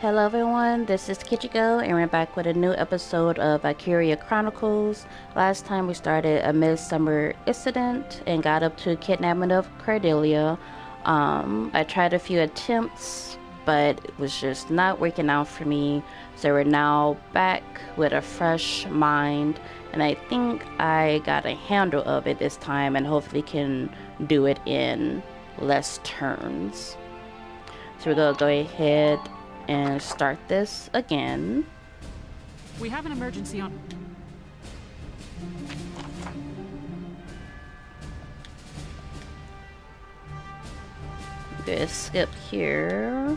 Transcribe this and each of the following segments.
Hello everyone, this is Kichiko and we're back with a new episode of Valkyria Chronicles. Last time we started a midsummer incident and got up to kidnapping of Cordelia. I tried a few attempts, but it was just not working out for me. So we're now back with a fresh mind, and I think I got a handle of it this time and hopefully can do it in less turns. So we're gonna go ahead and start this again. We have an emergency on. Good, skip here.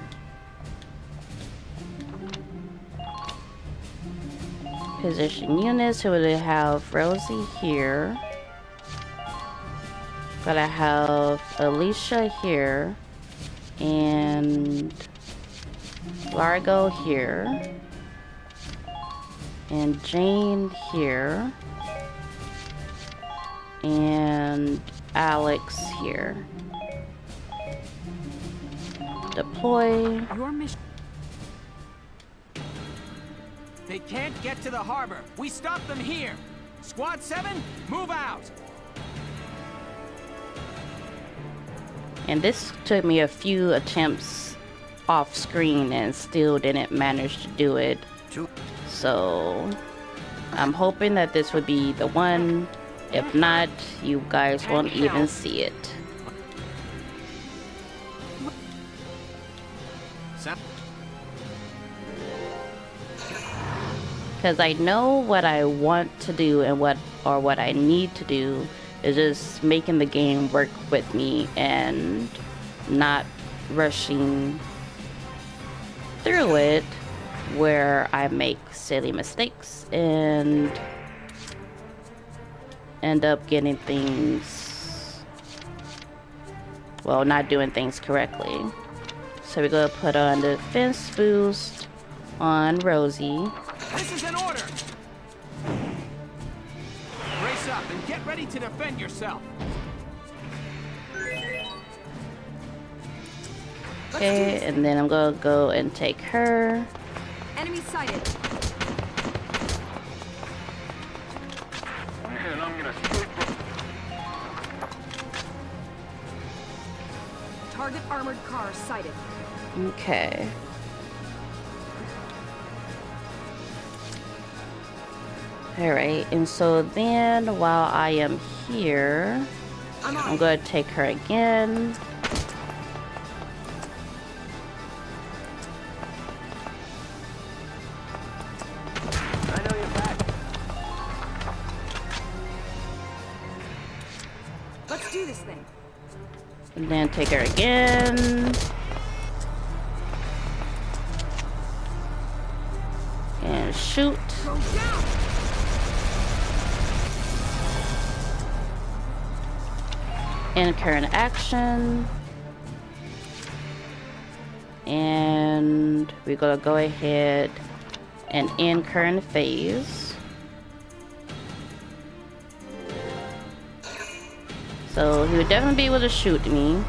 Position units, so we have Rosie here. Gotta have Alicia here. And Largo here. And Jane here. And Alex here. Deploy. Your mission. They can't get to the harbor. We stop them here. Squad 7, move out. And this took me a few attempts off screen and still didn't manage to do it. So I'm hoping that this would be the one. If not, you guys won't even see it. Because I know what I want to do and what I need to do is just making the game work with me and not rushing through it where I make silly mistakes and end up getting things, well, not doing things correctly. So we're gonna put on the defense boost on Rosie. This is an order. Brace up and get ready to defend yourself. Okay, and then I'm gonna go and take her. Enemy sighted. Man, I'm gonna sleep. Target armored car sighted. Okay. Alright, and so then while I am here, I'm going to take her again. I know you're back. Let's do this thing. And then take her again. And shoot. Go down. In current action. And we're gonna go ahead and end current phase. So he would definitely be able to shoot me.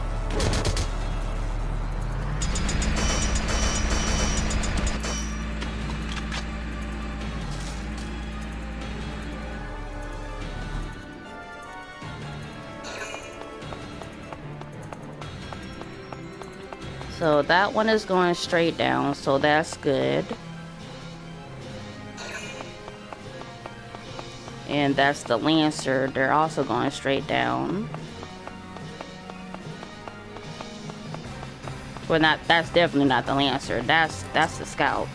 So that one is going straight down, so that's good. And that's the Lancer, they're also going straight down. Well, that's definitely not the Lancer, that's the Scout.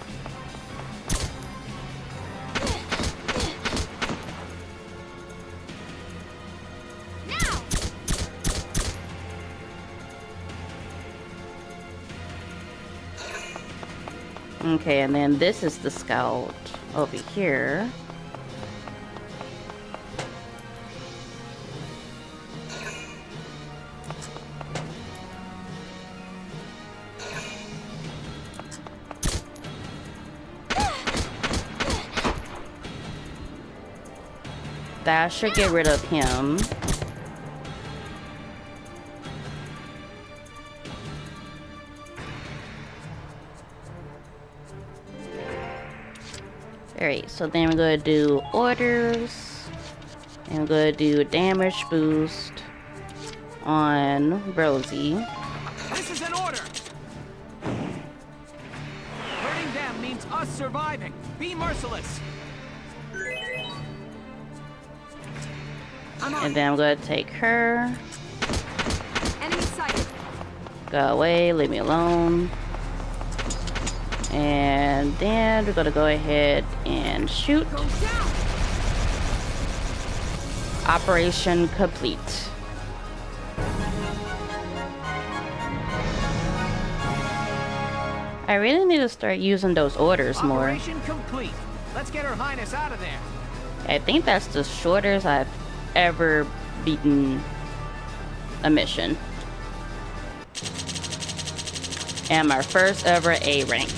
Okay, and then this is the Scout over here. That should get rid of him. Alright, so then we're gonna do orders. And we're gonna do damage boost on Rosie. This is an order! Hurting them means us surviving. Be merciless. And then I'm gonna take her. Enemy sighted. Go away, leave me alone. And then we're gonna go ahead and shoot. Go down. Operation complete. I really need to start using those orders more. Operation complete. Let's get Her Highness out of there. I think that's the shortest I've ever beaten a mission. And my first ever A rank.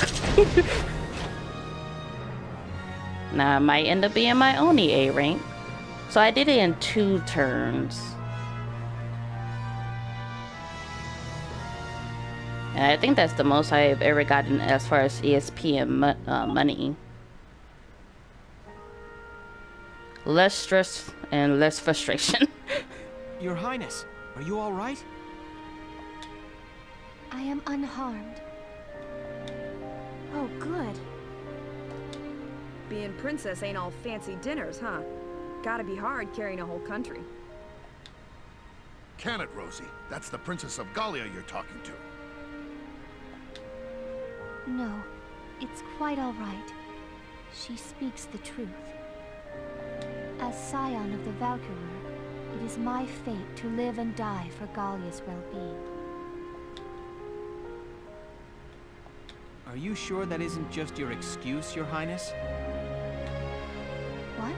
Now, it might end up being my only A rank. So I did it in 2 turns. And I think that's the most I've ever gotten as far as ESP and money. Less stress and less frustration. Your Highness, are you all right? I am unharmed. Oh, good. Being princess ain't all fancy dinners, huh? Gotta be hard carrying a whole country. Can it, Rosie? That's the Princess of Gallia you're talking to. No, it's quite all right. She speaks the truth. As scion of the Valkyria, it is my fate to live and die for Gallia's well-being. Are you sure that isn't just your excuse, Your Highness? What?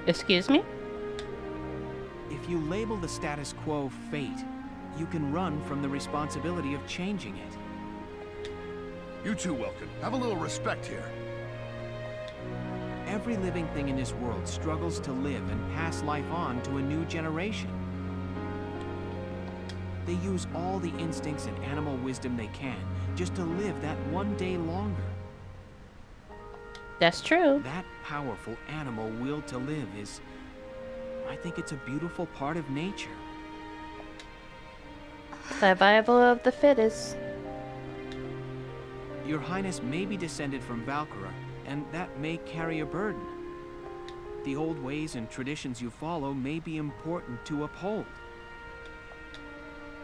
Excuse me? If you label the status quo fate, you can run from the responsibility of changing it. You too, Welkin. Have a little respect here. Every living thing in this world struggles to live and pass life on to a new generation. They use all the instincts and animal wisdom they can just to live that one day longer. That's true. That powerful animal will to live is... I think it's a beautiful part of nature. Survival of the fittest. Your Highness may be descended from Valkyria, and that may carry a burden. The old ways and traditions you follow may be important to uphold.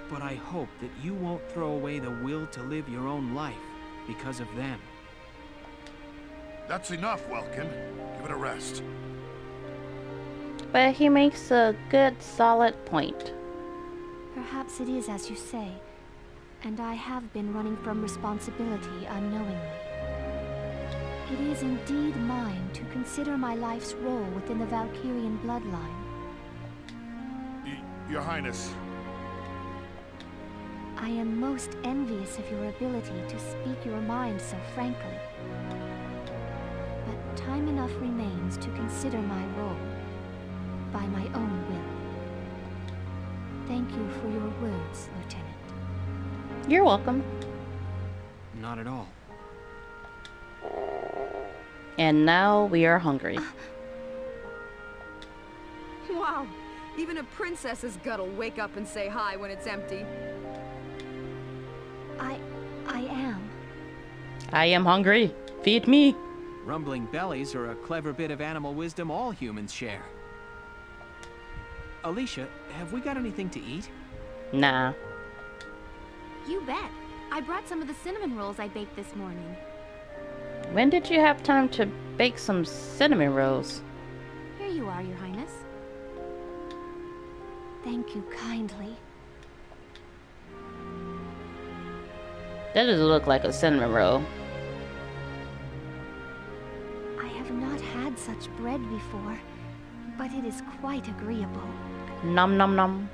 But I hope that you won't throw away the will to live your own life because of them. That's enough, Welkin. Give it a rest. But he makes a good, solid point. Perhaps it is as you say, and I have been running from responsibility unknowingly. It is indeed mine to consider my life's role within the Valkyrian bloodline. Your Highness. I am most envious of your ability to speak your mind so frankly. But time enough remains to consider my role, by my own will. Thank you for your words, Lieutenant. You're welcome. Not at all. And now we are hungry. Wow, even a princess's gut'll wake up and say hi when it's empty. I am. I am hungry. Feed me. Rumbling bellies are a clever bit of animal wisdom all humans share. Alicia, have we got anything to eat? Nah. You bet. I brought some of the cinnamon rolls I baked this morning. When did you have time to bake some cinnamon rolls? Here you are, Your Highness. Thank you kindly. That doesn't look like a cinnamon roll. I have not had such bread before, but it is quite agreeable. Nom nom nom.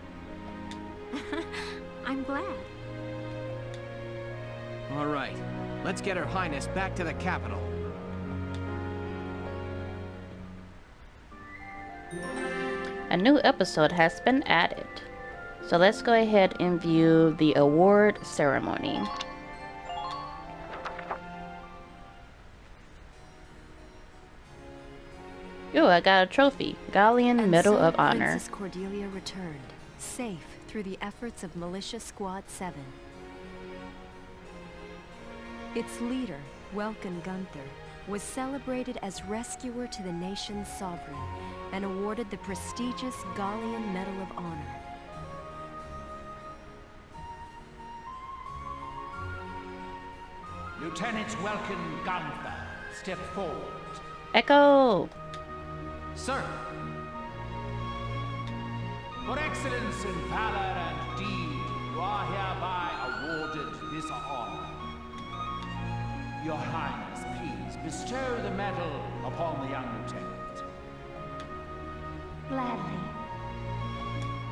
I'm glad. All right, let's get Her Highness back to the capital. A new episode has been added. So let's go ahead and view the award ceremony. Ooh, I got a trophy. Galleon And Medal so of Honor. Princess Cordelia returned, safe through the efforts of Militia Squad 7. Its leader, Welkin Gunther, was celebrated as rescuer to the nation's sovereign and awarded the prestigious Galleon Medal of Honor. Lieutenant Welkin Gunther, step forward. Echo! Sir, for excellence in valor and deed, you are hereby awarded this honor. Your Highness, please bestow the medal upon the young lieutenant. Gladly.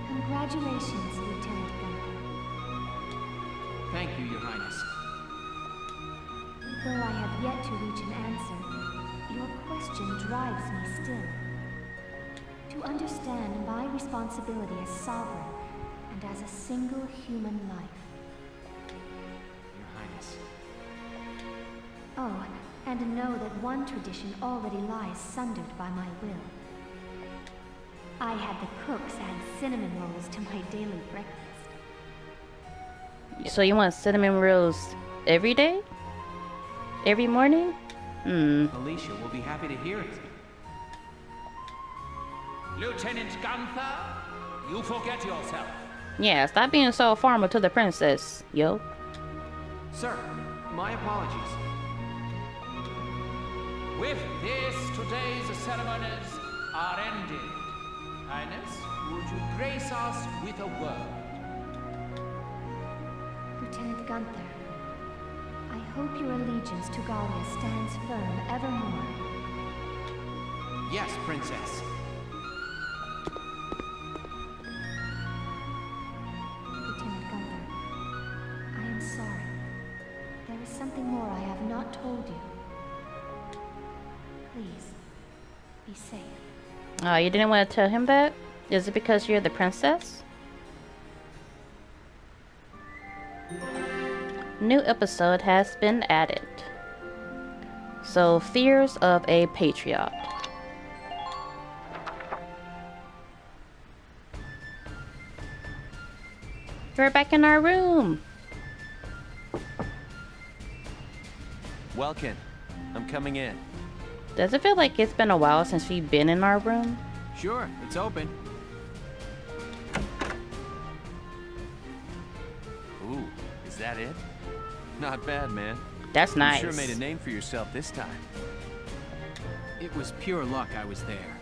Congratulations, Lieutenant Gunther. Thank you, Your Highness. Though I have yet to reach an answer, your question drives me still. To understand my responsibility as sovereign and as a single human life. Your Highness. Oh, and know that one tradition already lies sundered by my will. I had the cooks add cinnamon rolls to my daily breakfast. So you want cinnamon rolls every day? Every morning? Alicia will be happy to hear it. Lieutenant Gunther, you forget yourself. Yeah, stop being so formal to the princess, yo. Sir, my apologies. With this, today's ceremonies are ended. Highness, would you grace us with a word? Lieutenant Gunther, I hope your allegiance to Gallia stands firm evermore. Yes, Princess. Lieutenant Gunther, I am sorry. There is something more I have not told you. Please, be safe. Oh, you didn't want to tell him that? Is it because you're the princess? New episode has been added. So, fears of a patriot. We're back in our room. Welkin, I'm coming in. Does it feel like it's been a while since we've been in our room? Sure, it's open. Ooh, is that it? Not bad, man. That's nice. You sure made a name for yourself this time. It was pure luck I was there.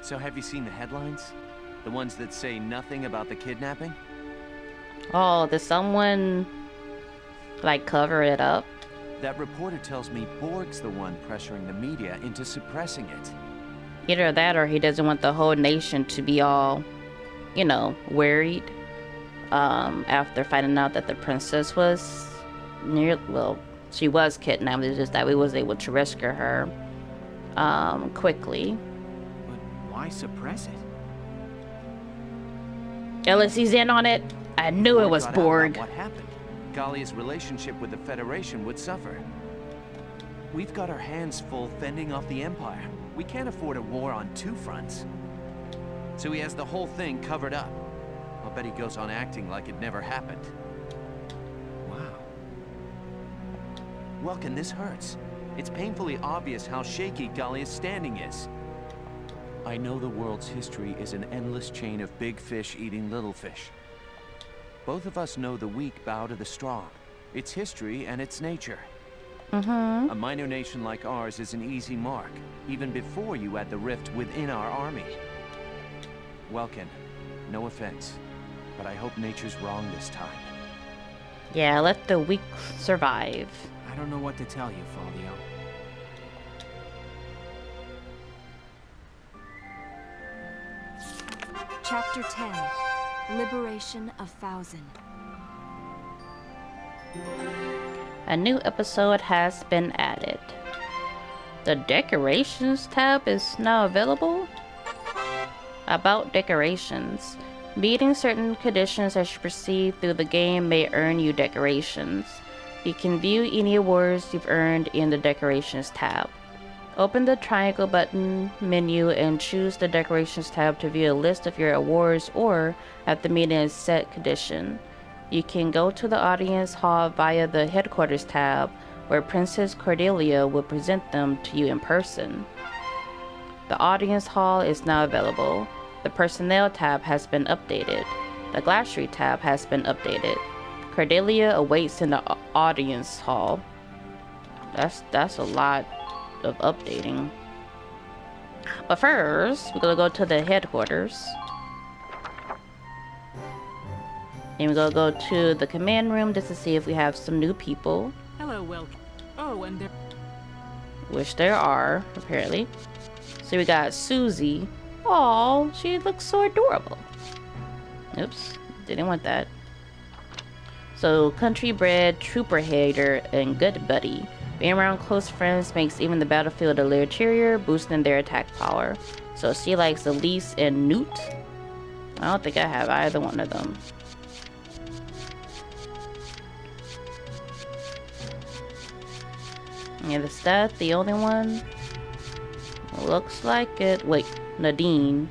So have you seen the headlines? The ones that say nothing about the kidnapping? Oh, did someone, like, cover it up? That reporter tells me Borg's the one pressuring the media into suppressing it. Either that or he doesn't want the whole nation to be all, you know, worried. After finding out that the princess was she was kidnapped. It's just that we was able to rescue her, quickly. But why suppress it? Unless he's in on it. I knew it was Got out about Borg. What happened? Gallia's relationship with the Federation would suffer. We've got our hands full fending off the Empire. We can't afford a war on two fronts. So he has the whole thing covered up. I'll bet he goes on acting like it never happened. Wow. Welkin, this hurts. It's painfully obvious how shaky Gallia's standing is. I know the world's history is an endless chain of big fish eating little fish. Both of us know the weak bow to the strong. It's history and it's nature. A minor nation like ours is an easy mark, even before you add the rift within our army. Welkin, no offense, but I hope nature's wrong this time. Yeah, let the weak survive. I don't know what to tell you, Faldio. Chapter 10. Liberation of Thousand. A new episode has been added. The decorations tab is now available. About decorations. Meeting certain conditions as you proceed through the game may earn you decorations. You can view any awards you've earned in the Decorations tab. Open the triangle button menu and choose the Decorations tab to view a list of your awards, or at the meeting in set condition. You can go to the audience hall via the Headquarters tab, where Princess Cordelia will present them to you in person. The audience hall is now available. The Personnel tab has been updated. The Glassry tab has been updated. Cordelia awaits in the audience hall. That's a lot of updating. But first, we're gonna go to the headquarters. And we're gonna go to the command room just to see if we have some new people. Hello, welcome. Oh, and there... Which there are, apparently. So we got Susie. Oh, she looks so adorable. Oops, didn't want that. So, country bred, trooper hater, and good buddy. Being around close friends makes even the battlefield a little cheerier, boosting their attack power. So she likes Elise and Newt. I don't think I have either one of them. And is that the only one? Looks like it. Wait, Nadine.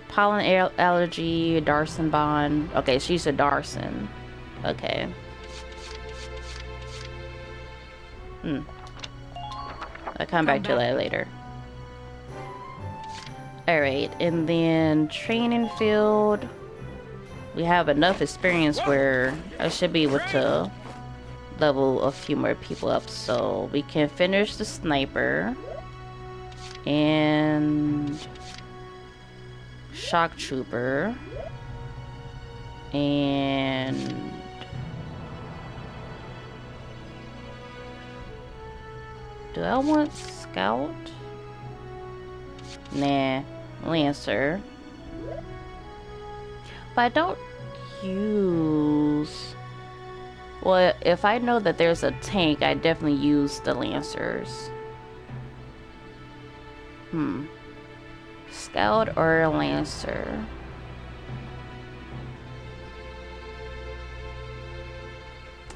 Pollen allergy, Darson bond. Okay, she's a Darson. Okay. I'll come back to that later. Alright, and then training field. We have enough experience where I should be able to level a few more people up. So we can finish the sniper. And shock trooper. And do I want scout? Nah, lancer. But I don't use... Well, if I know that there's a tank, I definitely use the lancers. Scout or a lancer?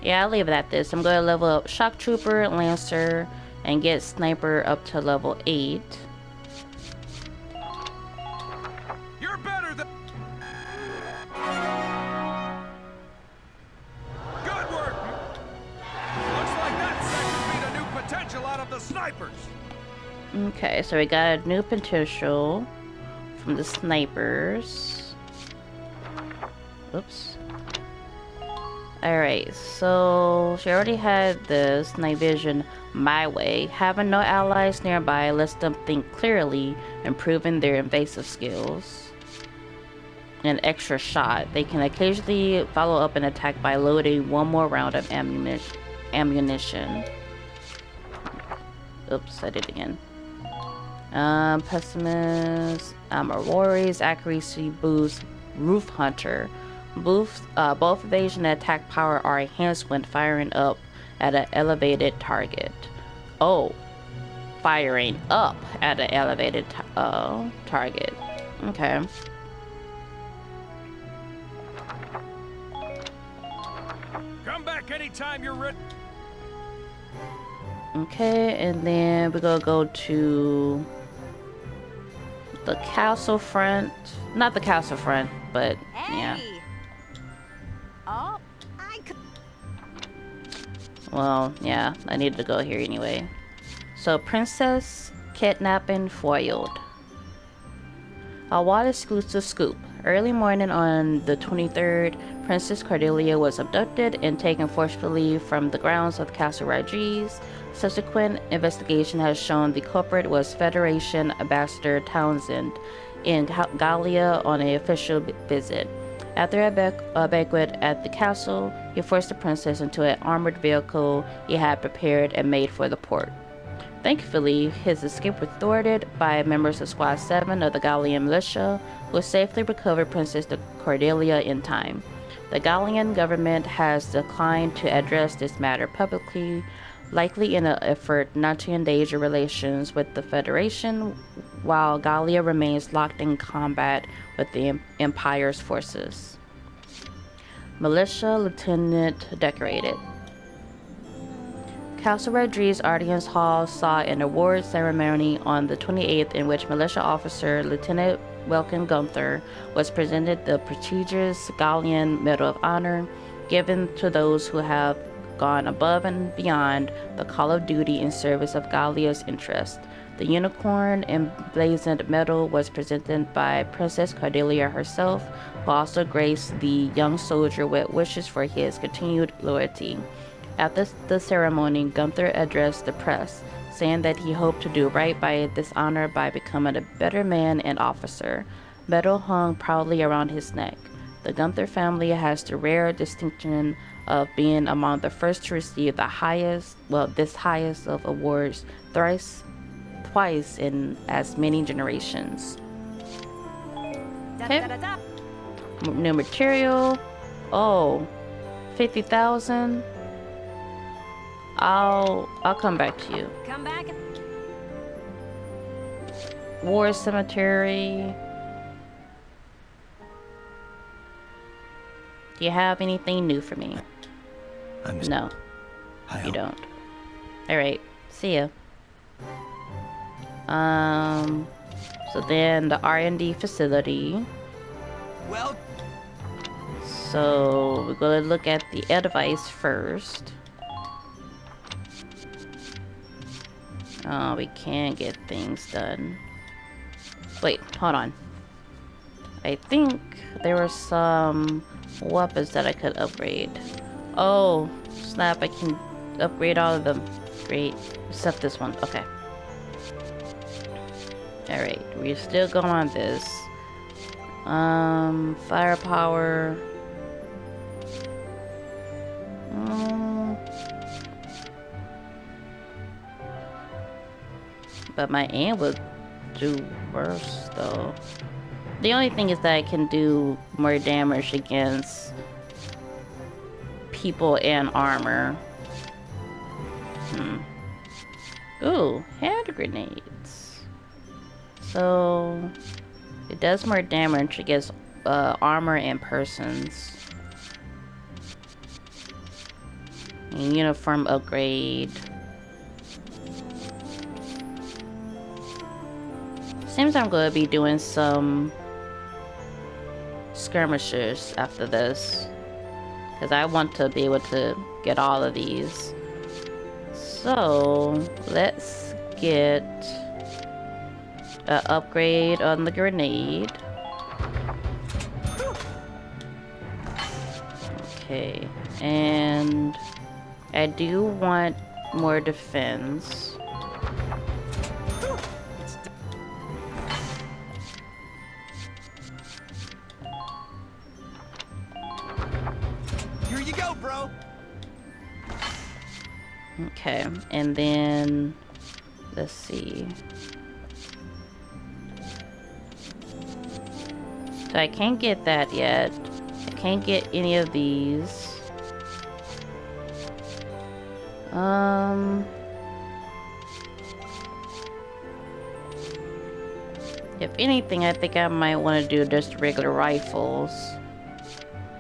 Yeah, I'll leave it at this. I'm going to level up shock trooper, lancer, and get sniper up to level 8. You're better than... Good work! Looks like that section beat a new potential out of the snipers. Okay, so we got a new potential from the snipers. Oops. Alright, so she already had this night vision my way. Having no allies nearby lets them think clearly, improving their invasive skills. An extra shot. They can occasionally follow up an attack by loading one more round of ammunition. Oops, I did it again. Pessimist, Aurora's accuracy boost, Roof Hunter. Both evasion and attack power are enhanced when firing up at an elevated target. Oh, firing up at an elevated target. Okay. Come back anytime you're ready. Okay, and then we're gonna go to the castle front. Not the castle front, but yeah. Oh, I could. Well, yeah, I needed to go here anyway. So, princess kidnapping foiled. A Watt exclusive scoop. Early morning on the 23rd, Princess Cordelia was abducted and taken forcefully from the grounds of Castle Rajiz. Subsequent investigation has shown the culprit was Federation Ambassador Townsend in Gallia on an official visit. After a banquet at the castle, he forced the princess into an armored vehicle he had prepared and made for the port. Thankfully, his escape was thwarted by members of Squad 7 of the Gallian militia, who safely recovered Princess Cordelia in time. The Gallian government has declined to address this matter publicly, likely in an effort not to endanger relations with the Federation, while Gallia remains locked in combat with the Empire's forces. Militia Lieutenant decorated. Castle Rodriguez Audience Hall saw an award ceremony on the 28th in which militia officer Lieutenant Welkin Gunther was presented the prestigious Gallian Medal of Honor, given to those who have gone above and beyond the call of duty in service of Gallia's interest. The unicorn emblazoned medal was presented by Princess Cordelia herself, who also graced the young soldier with wishes for his continued loyalty. After the ceremony, Gunther addressed the press, saying that he hoped to do right by this honor by becoming a better man and officer. Medal hung proudly around his neck. The Gunther family has the rare distinction of being among the first to receive the highest, this highest of awards twice in as many generations. Okay. New material. Oh, 50,000. I'll come back to you. Come back. War Cemetery. Do you have anything new for me? No, you don't. Alright, see ya. So then the R&D facility. Well, so we're gonna look at the advice first. Oh, we can't get things done. Wait, hold on. I think there were some weapons that I could upgrade. Oh, snap, I can upgrade all of them. Great. Except this one. Okay. Alright, we're still going on this. Firepower. But my aim would do worse though. The only thing is that I can do more damage against people and armor. Ooh, hand grenades. So it does more damage against armor and persons. And uniform upgrade. Seems I'm going to be doing some skirmishers after this, because I want to be able to get all of these. So let's get an upgrade on the grenade. Okay, and I do want more defense. here you go, bro. Okay, and then let's see. So I can't get that yet. I can't get any of these. If anything, I think I might want to do just regular rifles.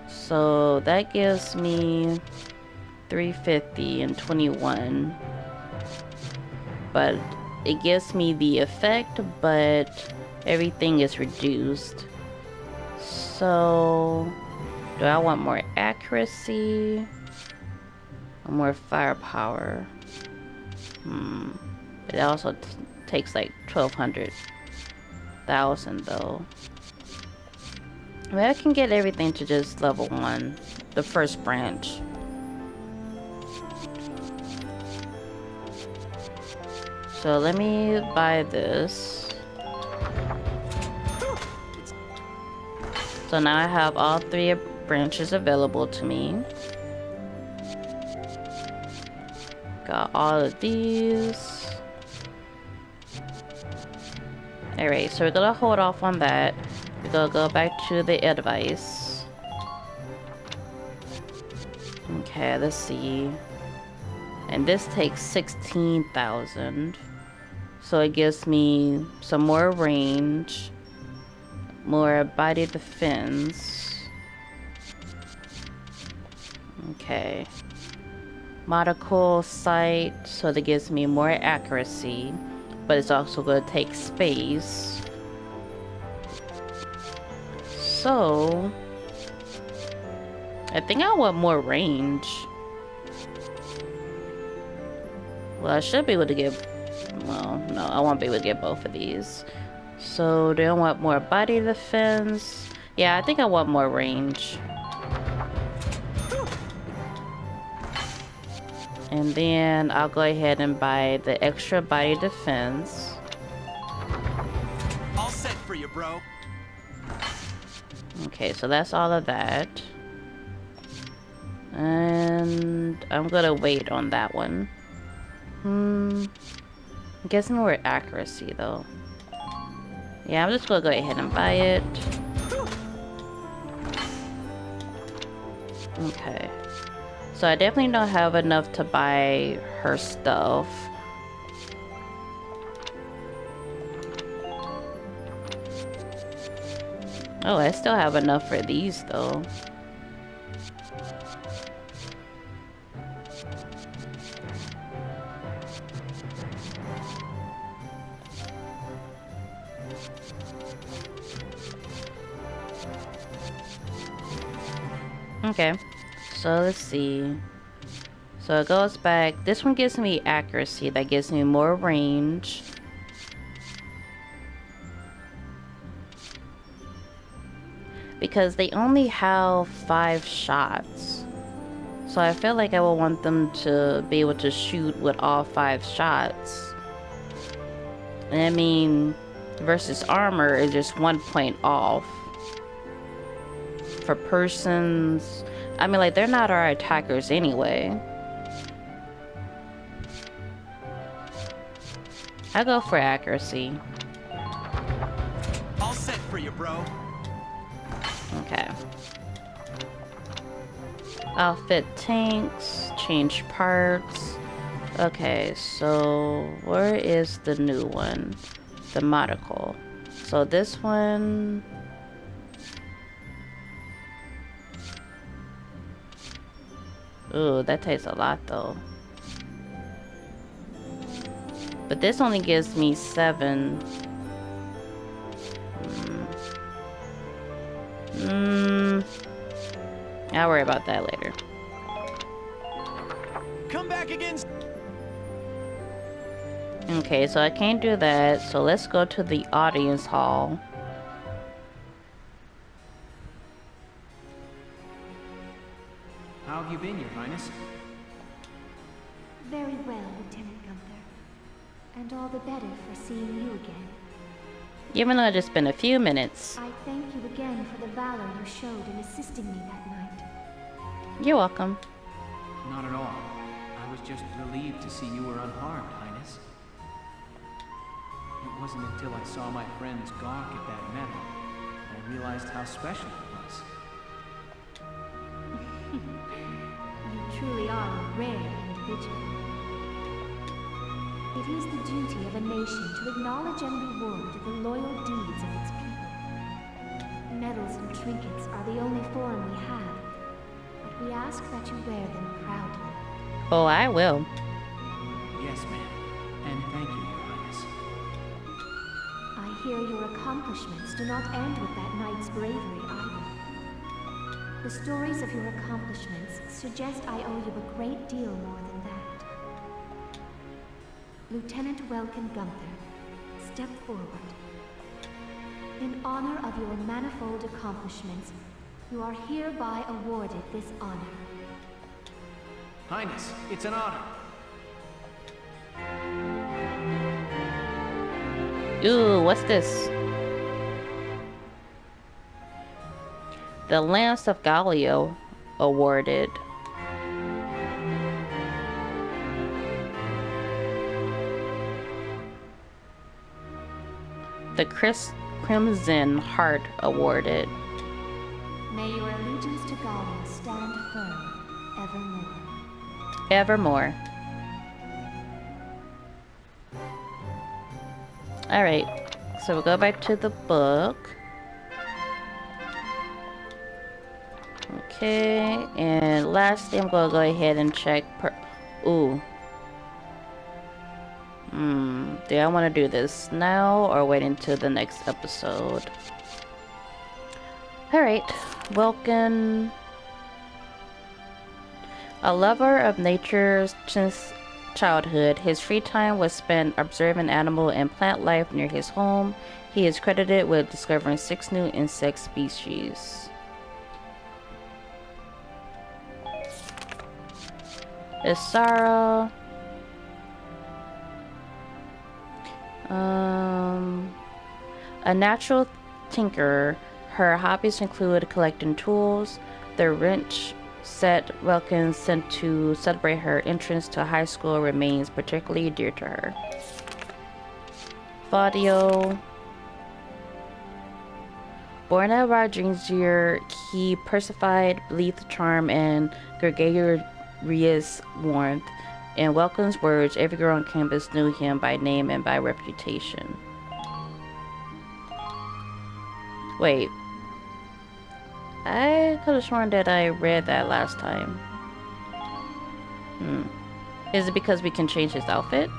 So that gives me 350 and 21. But it gives me the effect, but everything is reduced. So do I want more accuracy or more firepower? It also takes like 1,000 though. I mean, I can get everything to just level 1, the first branch. So let me buy this. So now I have all 3 branches available to me. Got all of these. Alright, so we're gonna hold off on that. We're gonna go back to the advice. Okay, let's see. And this takes 16,000. So it gives me some more range, more body defense. Okay. Monocle sight, so that gives me more accuracy, but it's also going to take space. So I think I want more range. Well, I should be able to get, well, no, I won't be able to get both of these. So do I want more body defense? Yeah, I think I want more range. And then I'll go ahead and buy the extra body defense. All set for you, bro. Okay, so that's all of that. And I'm gonna wait on that one. I'm guessing more accuracy though. Yeah, I'm just gonna go ahead and buy it. Okay. So I definitely don't have enough to buy her stuff. Oh, I still have enough for these though. Okay, so let's see. So it goes back. This one gives me accuracy. That gives me more range. Because they only have 5 shots. So I feel like I will want them to be able to shoot with all 5 shots. And I mean, versus armor is just 1 point off. For persons, I mean, like, they're not our attackers anyway. I go for accuracy. All set for you, bro. Okay. Outfit tanks, change parts. Okay, so where is the new one? The monocle. So this one. Ooh, that takes a lot though. But this only gives me 7. I'll worry about that later. Come back again. Okay, so I can't do that. So let's go to the audience hall. How have you been, Your Highness? Very well, Lieutenant Gunther. And all the better for seeing you again. Even though it's just been a few minutes. I thank you again for the valor you showed in assisting me that night. You're welcome. Not at all. I was just relieved to see you were unharmed, Highness. It wasn't until I saw my friends gawk at that medal that I realized how special it was. You truly are a rare individual. It is the duty of a nation to acknowledge and reward the loyal deeds of its people. Medals and trinkets are the only form we have, but we ask that you wear them proudly. Oh, I will. Yes, ma'am. And thank you, Your Highness. I hear your accomplishments do not end with that knight's bravery either. The stories of your accomplishments suggest I owe you a great deal more than that. Lieutenant Welkin Gunther, step forward. In honor of your manifold accomplishments, you are hereby awarded this honor. Highness, it's an honor. Ooh, what's this? The Lance of Gallia awarded. The Crimson Heart awarded. May your allegiance to Gallia stand firm, evermore. Evermore. Alright, so we'll go back to the book. Okay, and lastly, I'm gonna go ahead and check ooh. Do I want to do this now or wait until the next episode? Alright, Welkin. A lover of nature since childhood, his free time was spent observing animal and plant life near his home. He is credited with discovering 6 new insect species. Isara. A natural tinkerer, her hobbies include collecting tools. The wrench set Welkin sent to celebrate her entrance to high school remains particularly dear to her. Faudio. Born at Rodriguez, he persevered, believed charm, and gregarious warmth. In Welkin's words, every girl on campus knew him by name and by reputation. Wait. I could have sworn that I read that last time. Is it because we can change his outfit?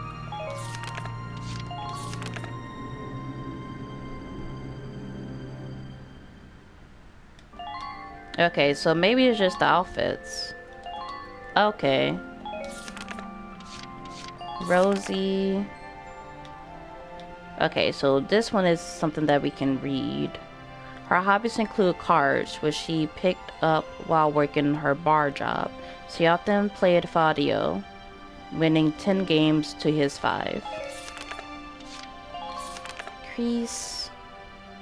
Okay, so maybe it's just the outfits. Okay. Rosie. Okay, so this one is something that we can read. Her hobbies include cards, which she picked up while working her bar job. She often played Faudio, winning 10 games to his 5. Crease.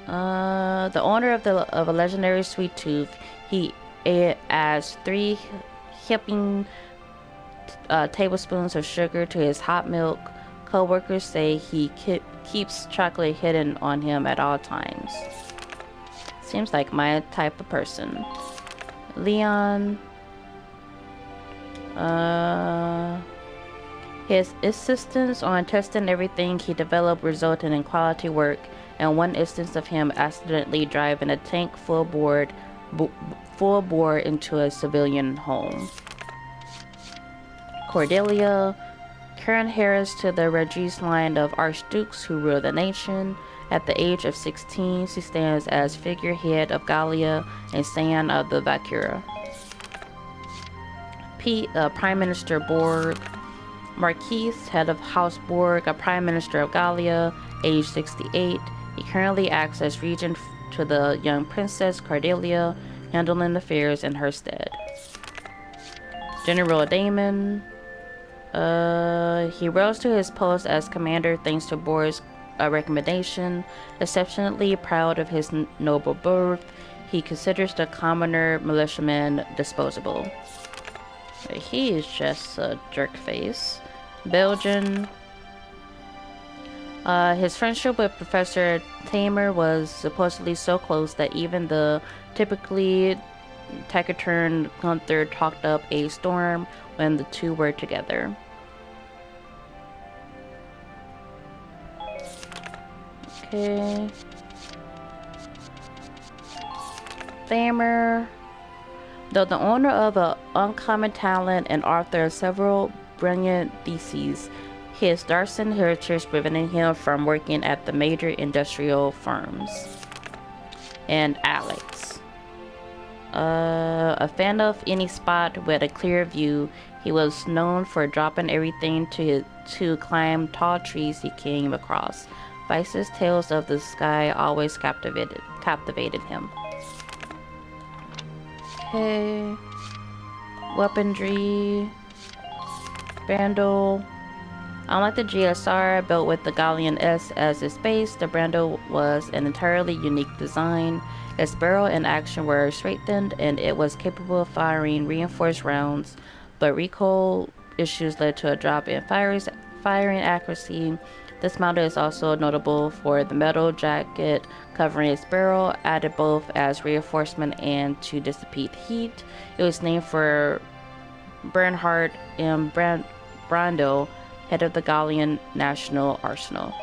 The owner of a legendary sweet tooth, he adds 3 heaping tablespoons of sugar to his hot milk. Co-workers say he keeps chocolate hidden on him at all times. Seems like my type of person. Leon. His insistence on testing everything he developed resulted in quality work, and one instance of him accidentally driving a tank full bore into a civilian home. Cordelia. Current heiress to the Regis line of archdukes who rule the nation. At the age of 16, she stands as figurehead of Gallia and Scion of the Valkyria. Prime Minister Borg. Marquis, head of House Borg, a Prime Minister of Gallia, age 68. He currently acts as regent to the young Princess Cordelia, handling affairs in her stead. General Damon. He rose to his post as commander thanks to Borg's recommendation. Exceptionally proud of his noble birth, he considers the commoner militiaman disposable. He is just a jerkface. Belgian. His friendship with Professor Tamer was supposedly so close that even the typically taciturn Gunther talked up a storm when the two were together. Okay. Thamer. Though the owner of an uncommon talent and author of several brilliant theses, his Darson heritage prevented him from working at the major industrial firms. And Alex. A fan of any spot with a clear view, he was known for dropping everything to climb tall trees he came across. Vice's tales of the sky always captivated him. Okay. Weaponry. Brando. Unlike the GSR, built with the Gallian S as its base, the Brando was an entirely unique design. Its barrel and action were straightened, and it was capable of firing reinforced rounds, but recoil issues led to a drop in firing accuracy. This model is also notable for the metal jacket covering its barrel, added both as reinforcement and to dissipate heat. It was named for Bernhard M. Brando, head of the Gallian National Arsenal.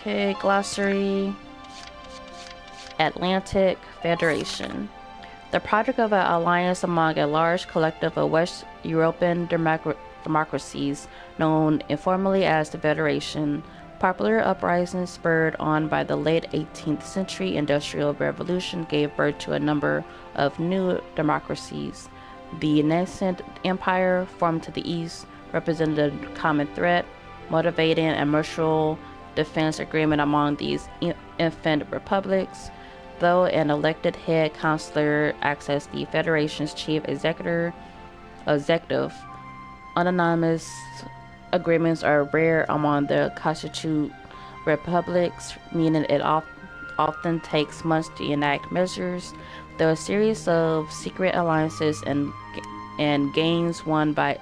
Okay, glossary. Atlantic Federation. The project of an alliance among a large collective of West European democracies, known informally as the Federation. Popular uprisings spurred on by the late 18th century Industrial Revolution gave birth to a number of new democracies. The nascent empire formed to the east represented a common threat, motivating a mutual defense agreement among these infant republics. Though an elected head counselor acts as the Federation's chief executive, unanimous agreements are rare among the constituted republics, meaning it often takes months to enact measures. There are a series of secret alliances and gains won by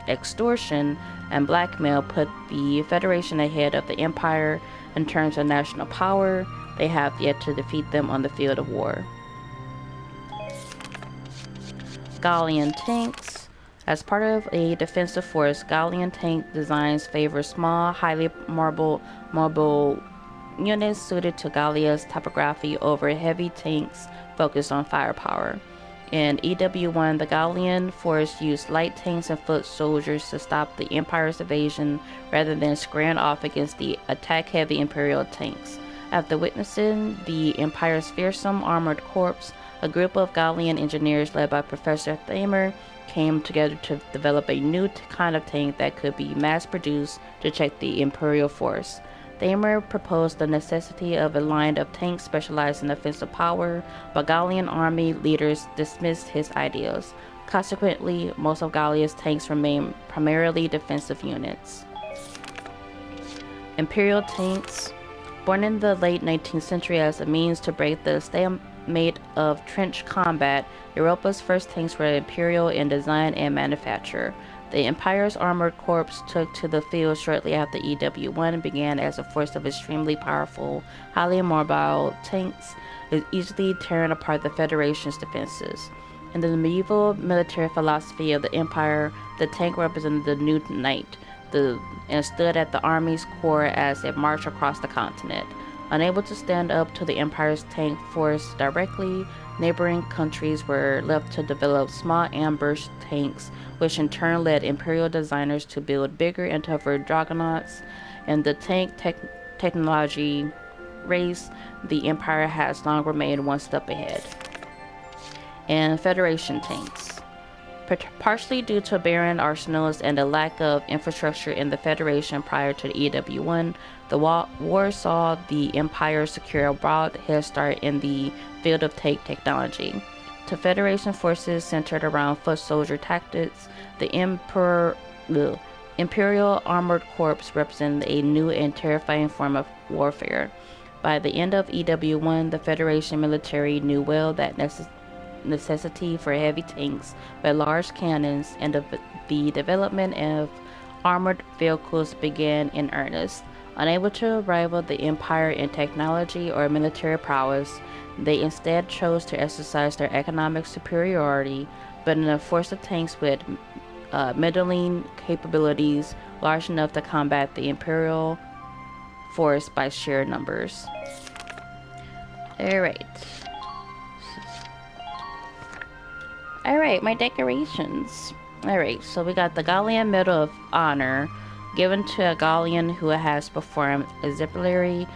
extortion and blackmail put the Federation ahead of the Empire in terms of national power. They have yet to defeat them on the field of war. Gallian tanks. As part of a defensive force, Gallian tank designs favor small, highly mobile units suited to Gallia's topography over heavy tanks focused on firepower. In EW1, the Gallian force used light tanks and foot soldiers to stop the Empire's invasion rather than squaring off against the attack-heavy Imperial tanks. After witnessing the Empire's fearsome armored corps, a group of Gallian engineers led by Professor Thamer came together to develop a new kind of tank that could be mass-produced to check the Imperial force. Thamer proposed the necessity of a line of tanks specialized in offensive power, but Gallian army leaders dismissed his ideas. Consequently, most of Gallia's tanks remain primarily defensive units. Imperial tanks. Born in the late 19th century as a means to break the stalemate of trench combat, Europa's first tanks were imperial in design and manufacture. The Empire's armored corps took to the field shortly after EW1 began as a force of extremely powerful, highly mobile tanks, easily tearing apart the Federation's defenses. In the medieval military philosophy of the Empire, the tank represented the new knight, and stood at the army's core as it marched across the continent. Unable to stand up to the Empire's tank force directly, neighboring countries were left to develop small ambush tanks, which in turn led Imperial designers to build bigger and tougher Dragonauts. In the tank technology race, the Empire has long remained one step ahead. And Federation tanks. Partially due to barren arsenals and the lack of infrastructure in the Federation prior to EW1, the war saw the Empire secure a broad head start in the field of tank technology. To Federation forces centered around foot soldier tactics, the Imperial Armored Corps represented a new and terrifying form of warfare. By the end of EW1, the Federation military knew well that necessity for heavy tanks with large cannons, and the development of armored vehicles began in earnest. Unable to rival the Empire in technology or military prowess, they instead chose to exercise their economic superiority, but in a force of tanks with middling capabilities large enough to combat the Imperial force by sheer numbers. Alright, my decorations. Alright, so we got the Gallian Medal of Honor, given to a Gallian who has performed exemplary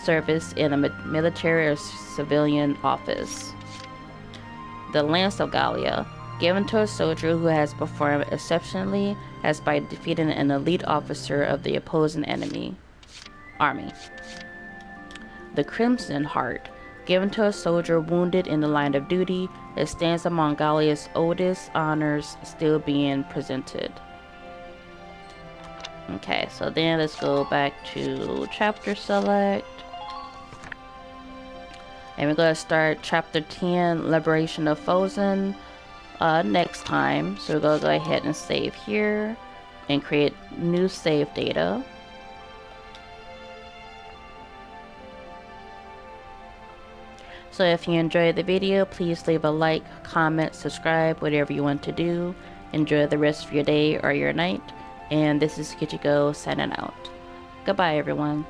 service in a military or civilian office. The Lance of Gallia, given to a soldier who has performed exceptionally as by defeating an elite officer of the opposing army. The Crimson Heart, given to a soldier wounded in the line of duty. It stands among Gallia's oldest honors still being presented. Okay, so then let's go back to chapter select. And we're going to start chapter 10, Liberation of Fozen, next time. So we're going to go ahead and save here and create new save data. So if you enjoyed the video, please leave a like, comment, subscribe, whatever you want to do. Enjoy the rest of your day or your night. And this is Kichiko signing out. Goodbye, everyone.